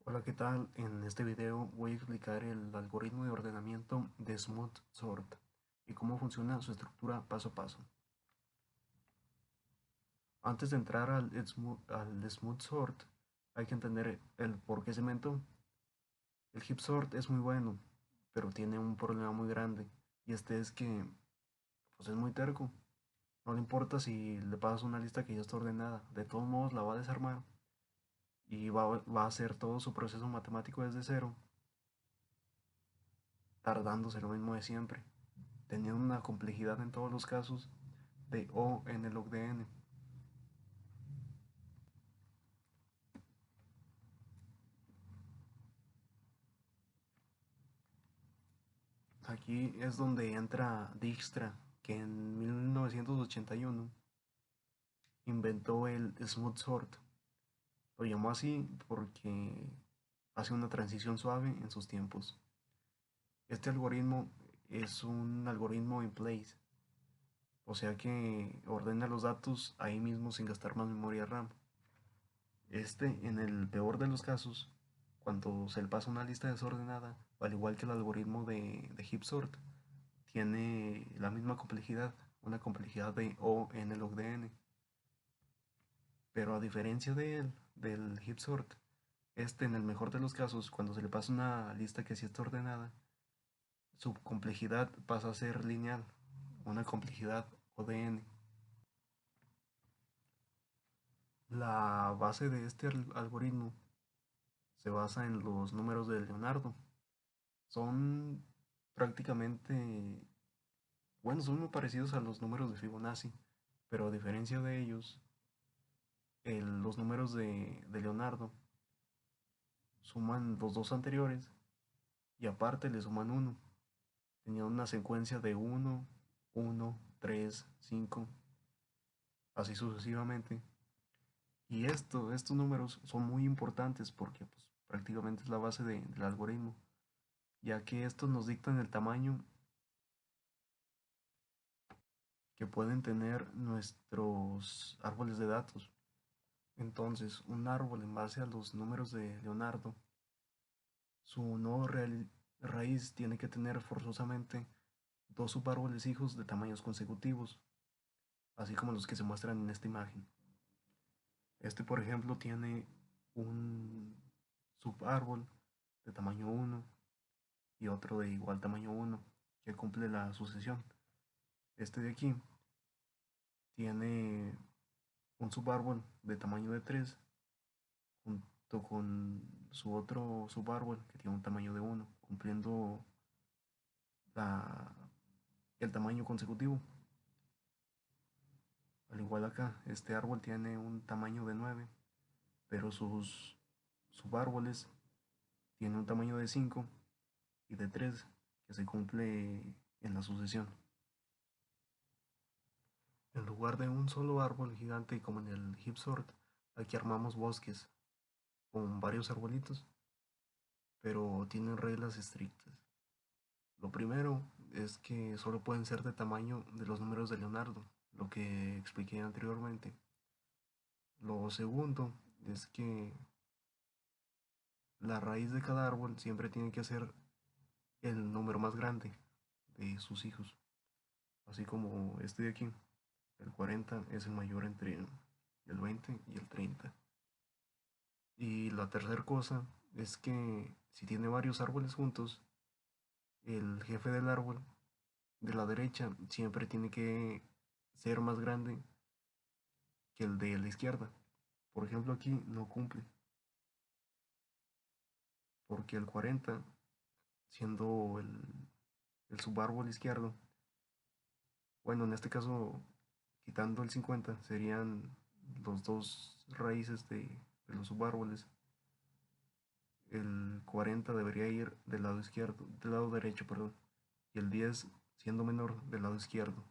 Hola, ¿qué tal? En este video voy a explicar el algoritmo de ordenamiento de Smooth Sort y cómo funciona su estructura paso a paso. Antes de entrar al Smooth Sort, hay que entender el por qué se inventó. El Heap Sort es muy bueno, pero tiene un problema muy grande, y este es que pues, es muy terco. No le importa si le pasas una lista que ya está ordenada, de todos modos la va a desarmar y va a hacer todo su proceso matemático desde cero, tardándose lo mismo de siempre, teniendo una complejidad en todos los casos de O en el log de n. Aquí es donde entra Dijkstra, que en 1981 inventó el Smooth Sort. Lo llamó así porque hace una transición suave en sus tiempos. Este algoritmo es un algoritmo in place, o sea que ordena los datos ahí mismo sin gastar más memoria RAM. En el peor de los casos, cuando se le pasa una lista desordenada, al igual que el algoritmo de heap sort, tiene la misma complejidad, una complejidad de O n log de n. Pero a diferencia de él, del heap sort, en el mejor de los casos, cuando se le pasa una lista que sí está ordenada, su complejidad pasa a ser lineal, una complejidad O de n. La base de este algoritmo se basa en los números de Leonardo. Son prácticamente, bueno, son muy parecidos a los números de Fibonacci, pero a diferencia de ellos, los números de Leonardo suman los dos anteriores y aparte le suman uno. Tenían una secuencia de 1, 1, 3, 5, así sucesivamente. Y estos números son muy importantes porque pues, prácticamente es la base del algoritmo, ya que estos nos dictan el tamaño que pueden tener nuestros árboles de datos. Entonces, un árbol en base a los números de Leonardo, su nodo raíz tiene que tener forzosamente dos subárboles hijos de tamaños consecutivos, así como los que se muestran en esta imagen. Por ejemplo, tiene un subárbol de tamaño 1 y otro de igual tamaño 1 que cumple la sucesión. Este de aquí tiene un subárbol de tamaño de 3 junto con su otro subárbol que tiene un tamaño de 1, cumpliendo la, el tamaño consecutivo. Al igual acá, este árbol tiene un tamaño de 9, pero sus subárboles tienen un tamaño de 5 y de 3 que se cumple en la sucesión. En lugar de un solo árbol gigante como en el heap sort, aquí armamos bosques con varios arbolitos, pero tienen reglas estrictas. Lo primero es que solo pueden ser de tamaño de los números de Leonardo, lo que expliqué anteriormente. Lo segundo es que la raíz de cada árbol siempre tiene que ser el número más grande de sus hijos, así como este de aquí. El 40 es el mayor entre el 20 y el 30. Y la tercera cosa es que si tiene varios árboles juntos, el jefe del árbol de la derecha siempre tiene que ser más grande que el de la izquierda. Por ejemplo, aquí no cumple, porque el 40, siendo el subárbol izquierdo, bueno, en este caso, quitando el 50, serían los dos raíces de los subárboles. El 40 debería ir del lado izquierdo, del lado derecho, perdón, y el 10 siendo menor del lado izquierdo.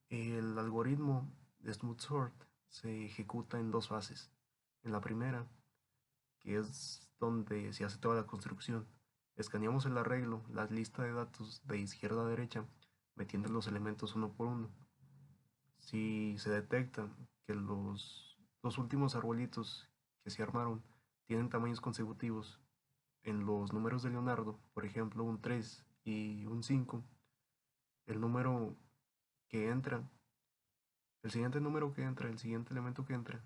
El algoritmo de Smooth Sort se ejecuta en dos fases. En la primera, que es donde se hace toda la construcción, escaneamos el arreglo, la lista de datos de izquierda a derecha, metiendo los elementos uno por uno. Si se detecta que los dos últimos arbolitos que se armaron tienen tamaños consecutivos en los números de Leonardo, por ejemplo un 3 y un 5, el número que entra, el siguiente número que entra, el siguiente elemento que entra,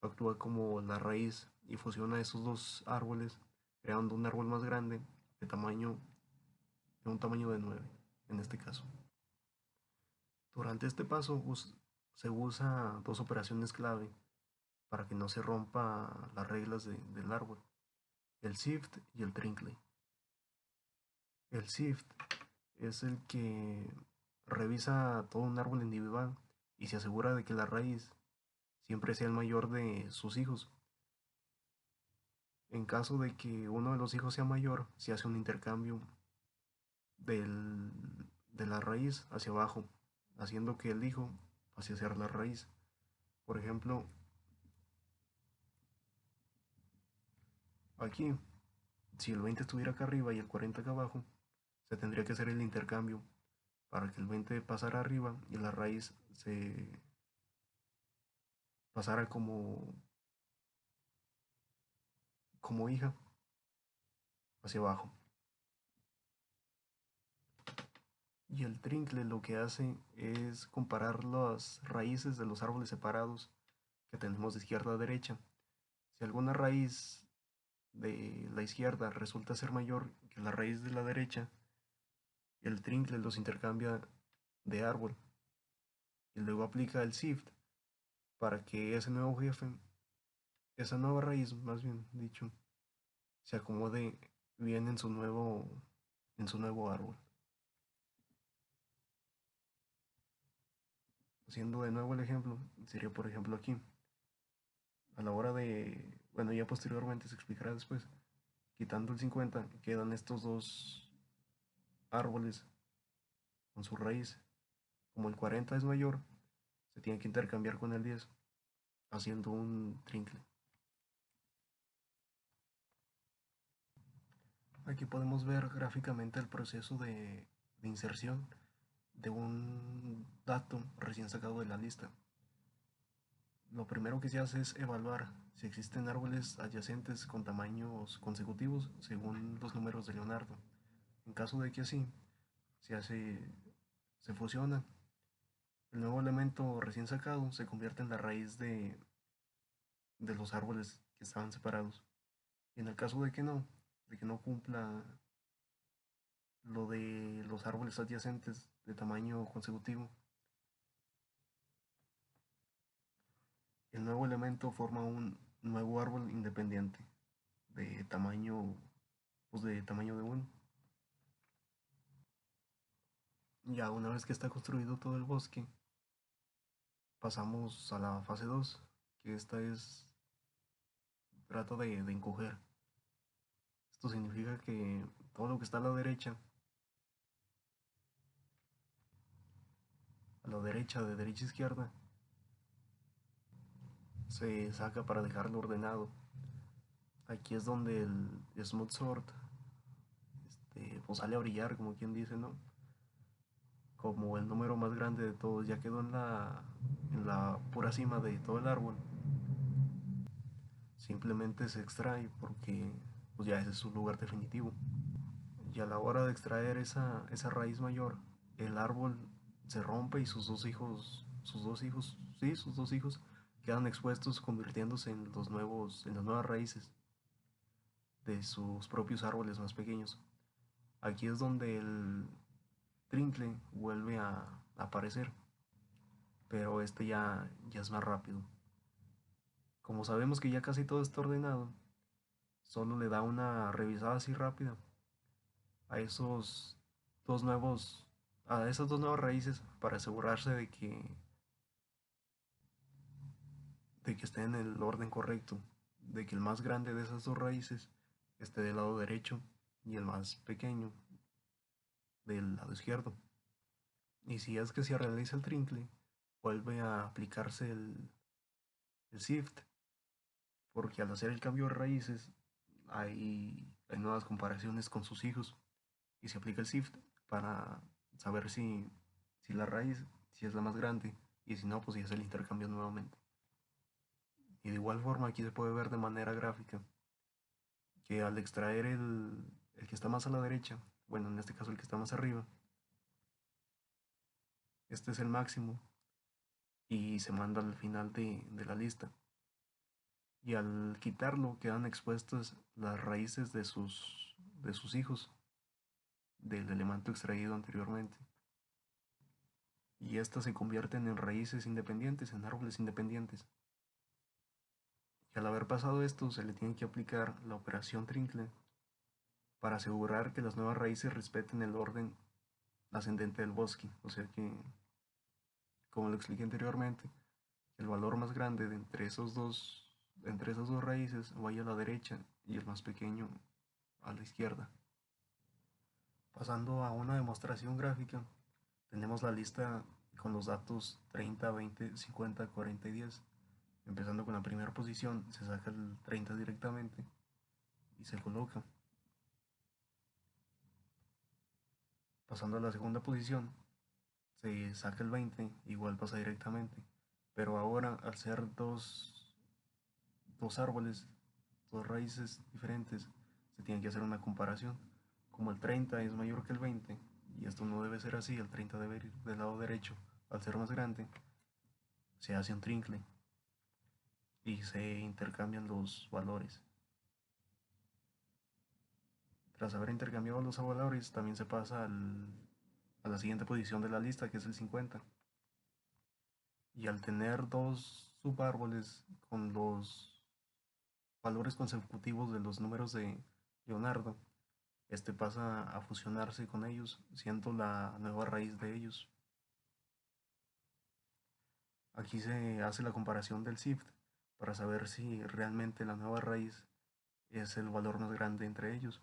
actúa como la raíz y fusiona esos dos árboles, creando un árbol más grande de un tamaño de 9 en este caso. Durante este paso se usa dos operaciones clave para que no se rompa las reglas del árbol, el shift y el trincle. El shift es el que revisa todo un árbol individual y se asegura de que la raíz siempre sea el mayor de sus hijos. En caso de que uno de los hijos sea mayor, se hace un intercambio del, de la raíz hacia abajo, haciendo que el hijo pase a ser la raíz. Por ejemplo, aquí, si el 20 estuviera acá arriba y el 40 acá abajo, se tendría que hacer el intercambio para que el 20 pasara arriba y la raíz se pasara como hija hacia abajo. Y el trincle lo que hace es comparar las raíces de los árboles separados que tenemos de izquierda a derecha. Si alguna raíz de la izquierda resulta ser mayor que la raíz de la derecha, el trincle los intercambia de árbol y luego aplica el shift para que ese nuevo jefe, esa nueva raíz, más bien dicho, se acomode bien en su nuevo árbol. Haciendo de nuevo el ejemplo, sería por ejemplo aquí, a la hora de, bueno, ya posteriormente se explicará después, quitando el 50, quedan estos dos árboles con su raíz. Como el 40 es mayor, se tiene que intercambiar con el 10, haciendo un trincle. Aquí podemos ver gráficamente el proceso de inserción de un dato recién sacado de la lista. Lo primero que se hace es evaluar si existen árboles adyacentes con tamaños consecutivos según los números de Leonardo. En caso de que así, se fusiona. El nuevo elemento recién sacado se convierte en la raíz de los árboles que estaban separados. Y en el caso de que no cumpla lo de los árboles adyacentes de tamaño consecutivo, el nuevo elemento forma un nuevo árbol independiente de tamaño, pues de tamaño de 1. Ya una vez que está construido todo el bosque, pasamos a la fase 2, que esta trata de encoger. Esto significa que todo lo que está a la derecha, de derecha a izquierda, se saca para dejarlo ordenado. Aquí es donde el Smooth Sort pues sale a brillar, como quien dice, ¿no? Como el número más grande de todos, ya quedó en la pura cima de todo el árbol. Simplemente se extrae porque pues ya ese es su lugar definitivo. Y a la hora de extraer esa raíz mayor, el árbol se rompe y sus dos hijos quedan expuestos convirtiéndose en las nuevas raíces de sus propios árboles más pequeños. Aquí es donde el trincle vuelve a aparecer, pero este ya es más rápido. Como sabemos que ya casi todo está ordenado, solo le da una revisada así rápida a esos dos nuevos, a esas dos nuevas raíces para asegurarse de que esté en el orden correcto, de que el más grande de esas dos raíces esté del lado derecho y el más pequeño del lado izquierdo. Y si es que se realiza el trincle, vuelve a aplicarse el shift, porque al hacer el cambio de raíces hay nuevas comparaciones con sus hijos y se aplica el shift para saber si la raíz si es la más grande y si no, pues si es el intercambio nuevamente. Y de igual forma aquí se puede ver de manera gráfica que al extraer el que está más a la derecha, bueno, en este caso el que está más arriba, este es el máximo y se manda al final de la lista. Y al quitarlo quedan expuestas las raíces de sus hijos, del elemento extraído anteriormente. Y estas se convierten en raíces independientes, en árboles independientes. Y al haber pasado esto, se le tiene que aplicar la operación Trinkle para asegurar que las nuevas raíces respeten el orden ascendente del bosque. O sea que, como lo expliqué anteriormente, el valor más grande de entre esas dos raíces vaya a la derecha y el más pequeño a la izquierda. Pasando a una demostración gráfica, tenemos la lista con los datos 30, 20, 50, 40 y 10. Empezando con la primera posición, se saca el 30 directamente y se coloca. Pasando a la segunda posición, se saca el 20, igual pasa directamente. Pero ahora, al ser dos árboles, dos raíces diferentes, se tiene que hacer una comparación. Como el 30 es mayor que el 20, y esto no debe ser así, el 30 debe ir del lado derecho, al ser más grande, se hace un trincle y se intercambian los valores. Tras haber intercambiado los valores, también se pasa a la siguiente posición de la lista, que es el 50. Y al tener dos subárboles con los valores consecutivos de los números de Leonardo, este pasa a fusionarse con ellos, siendo la nueva raíz de ellos. Aquí se hace la comparación del SIFT para saber si realmente la nueva raíz es el valor más grande entre ellos.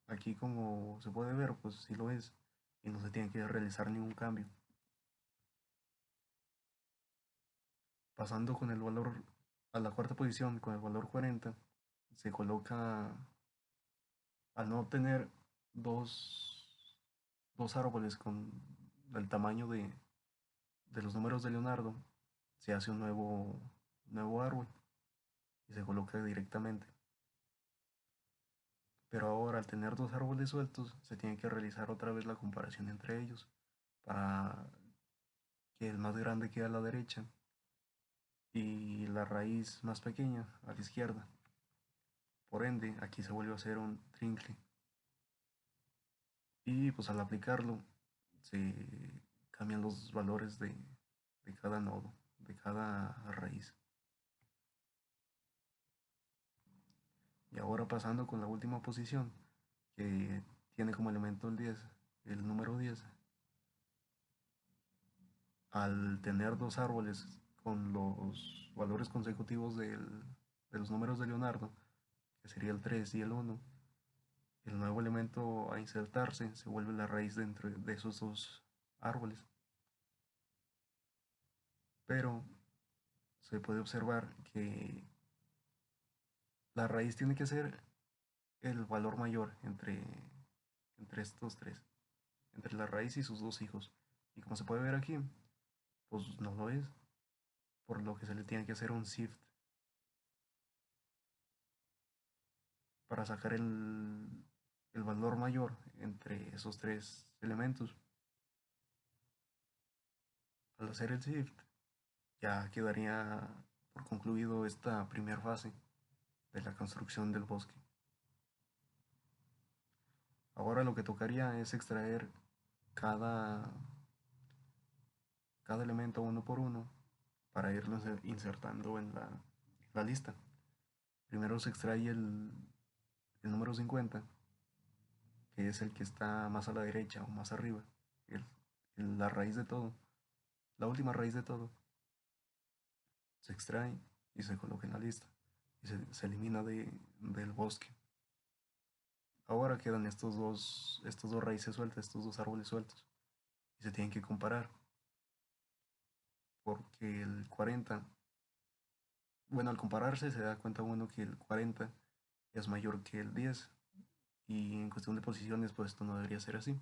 Aquí, como se puede ver, pues sí lo es y no se tiene que realizar ningún cambio. Pasando con el valor a la cuarta posición con el valor 40, se coloca, al no obtener dos, dos árboles con el tamaño de los números de Leonardo, se hace un nuevo árbol y se coloca directamente. Pero ahora, al tener dos árboles sueltos, se tiene que realizar otra vez la comparación entre ellos para que el más grande quede a la derecha y la raíz más pequeña a la izquierda. Por ende, aquí se vuelve a hacer un trincle. Y pues al aplicarlo, se cambian los valores de cada nodo, de cada raíz. Y ahora pasando con la última posición, que tiene como elemento el 10, el número 10. Al tener dos árboles con los valores consecutivos de los números de Leonardo, que sería el 3 y el 1, el nuevo elemento a insertarse se vuelve la raíz de esos dos árboles. Pero se puede observar que la raíz tiene que ser el valor mayor entre estos tres, entre la raíz y sus dos hijos. Y como se puede ver aquí, pues no lo es, por lo que se le tiene que hacer un shift para sacar el valor mayor entre esos tres elementos. Al hacer el shift, ya quedaría por concluido esta primera fase de la construcción del bosque. Ahora lo que tocaría es extraer cada, cada elemento uno por uno para irlo insertando en la lista. Primero se extrae el número 50, que es el que está más a la derecha o más arriba, la raíz de todo, la última raíz de todo. Se extrae y se coloca en la lista y se elimina del bosque. Ahora quedan estos dos raíces sueltas, estos dos árboles sueltos y se tienen que comparar porque el 40, bueno, al compararse se da cuenta uno que el 40 es mayor que el 10 y en cuestión de posiciones pues esto no debería ser así,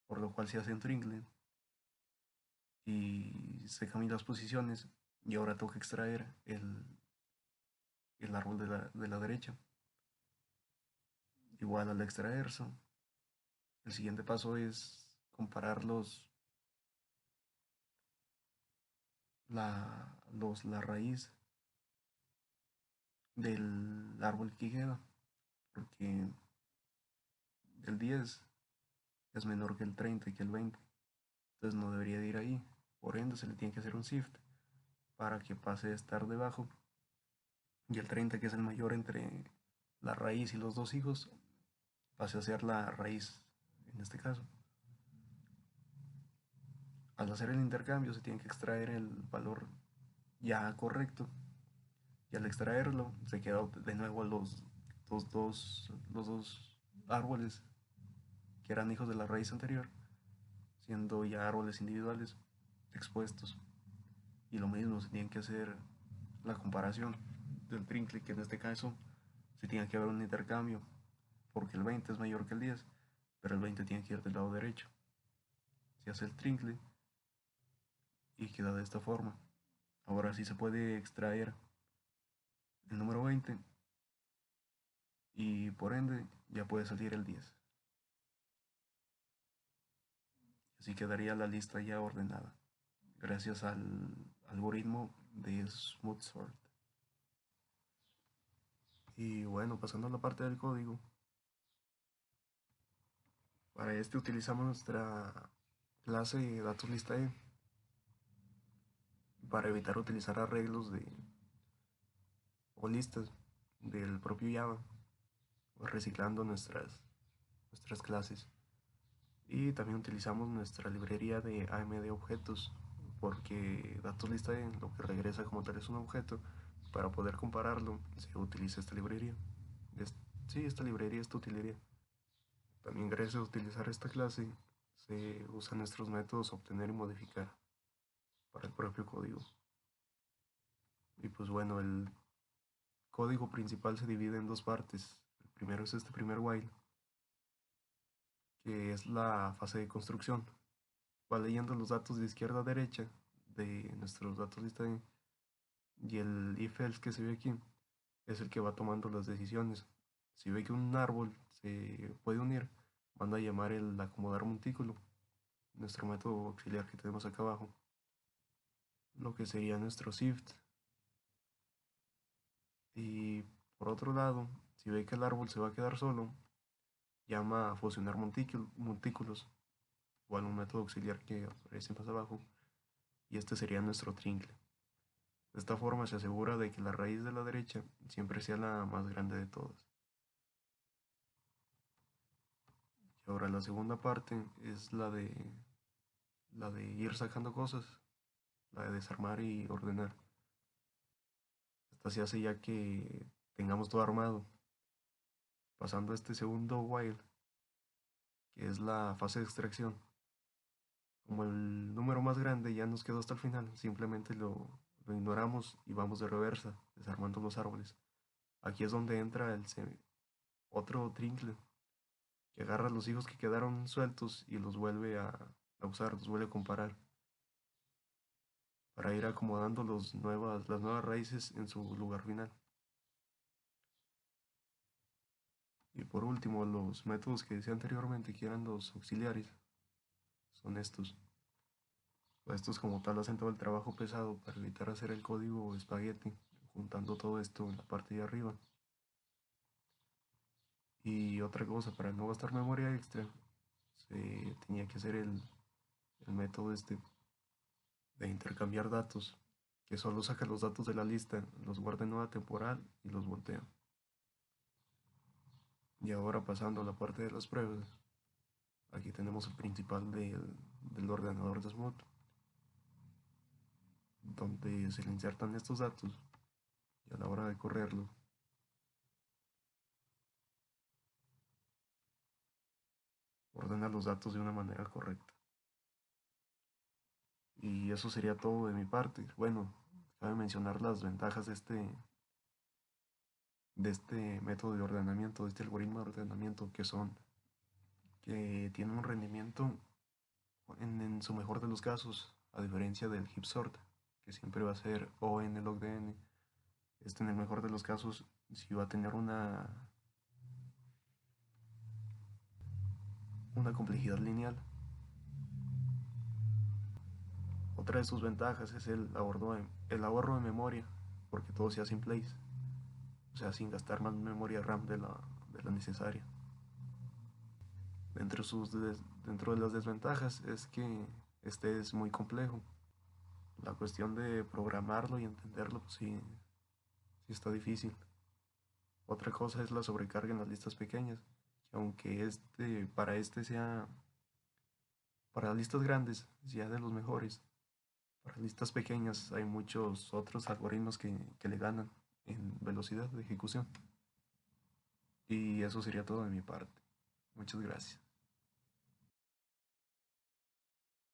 por lo cual se hace un tringle y se cambian las posiciones y ahora toca extraer el árbol de la derecha. Igual al extraerse, el siguiente paso es comparar la raíz del árbol que queda, porque el 10 es menor que el 30 y que el 20, entonces no debería de ir ahí, por ende se le tiene que hacer un shift para que pase a estar debajo, y el 30, que es el mayor entre la raíz y los dos hijos, pase a ser la raíz en este caso. Al hacer el intercambio se tiene que extraer el valor ya correcto, y al extraerlo se queda de nuevo los dos árboles que eran hijos de la raíz anterior, siendo ya árboles individuales expuestos. Y lo mismo, se tiene que hacer la comparación del trincle, que en este caso se tiene que haber un intercambio, porque el 20 es mayor que el 10, pero el 20 tiene que ir del lado derecho. Se hace el trincle y queda de esta forma. Ahora sí se puede extraer el número 20 y por ende ya puede salir el 10. Así quedaría la lista ya ordenada, gracias al algoritmo de Smooth Sort. Y bueno, pasando a la parte del código, para este utilizamos nuestra clase datos lista E para evitar utilizar arreglos o listas del propio Java, reciclando nuestras clases. Y también utilizamos nuestra librería de AMD objetos, porque datos lista E lo que regresa como tal es un objeto. Para poder compararlo se utiliza esta librería. Sí, esta librería, esta utilería. También gracias a utilizar esta clase se usan nuestros métodos obtener y modificar para el propio código. Y pues bueno, el código principal se divide en dos partes. El primero es este primer while, que es la fase de construcción. Va leyendo los datos de izquierda a derecha de nuestros datos lista E, y el if else que se ve aquí es el que va tomando las decisiones. Si ve que un árbol se puede unir, manda a llamar el acomodar montículo, nuestro método auxiliar que tenemos acá abajo, lo que sería nuestro shift. Y por otro lado, si ve que el árbol se va a quedar solo, llama a fusionar montículos, igual un método auxiliar que aparece más abajo, y este sería nuestro trincle. De esta forma se asegura de que la raíz de la derecha siempre sea la más grande de todas. Y ahora la segunda parte es la de ir sacando cosas, la de desarmar y ordenar. Esta se hace ya que tengamos todo armado, pasando a este segundo while, que es la fase de extracción. Como el número más grande ya nos quedó hasta el final, simplemente lo ignoramos y vamos de reversa, desarmando los árboles. Aquí es donde entra otro trincle, que agarra los hijos que quedaron sueltos y los vuelve a usar, los vuelve a comparar, para ir acomodando las nuevas raíces en su lugar final. Y por último, los métodos que decía anteriormente, que eran los auxiliares, son estos. Estos como tal hacen todo el trabajo pesado para evitar hacer el código espagueti, juntando todo esto en la parte de arriba. Y otra cosa, para no gastar memoria extra, se tenía que hacer el método este de intercambiar datos, que solo saca los datos de la lista, los guarda en nueva temporal y los voltea. Y ahora pasando a la parte de las pruebas, aquí tenemos el principal del ordenador de Smooth, donde se le insertan estos datos y a la hora de correrlo, ordena los datos de una manera correcta. Y eso sería todo de mi parte. Bueno, cabe mencionar las ventajas de este método de ordenamiento, de este algoritmo de ordenamiento, que son que tiene un rendimiento en su mejor de los casos, a diferencia del heap sort, que siempre va a ser O n log de n, en el mejor de los casos sí va a tener una complejidad lineal. Otra de sus ventajas es el ahorro de memoria, porque todo se hace in place, o sea, sin gastar más memoria RAM de la necesaria. Dentro de las desventajas es que este es muy complejo. La cuestión de programarlo y entenderlo, pues sí, sí está difícil. Otra cosa es la sobrecarga en las listas pequeñas, que aunque para listas grandes, ya de los mejores, para listas pequeñas hay muchos otros algoritmos que le ganan en velocidad de ejecución. Y eso sería todo de mi parte. Muchas gracias.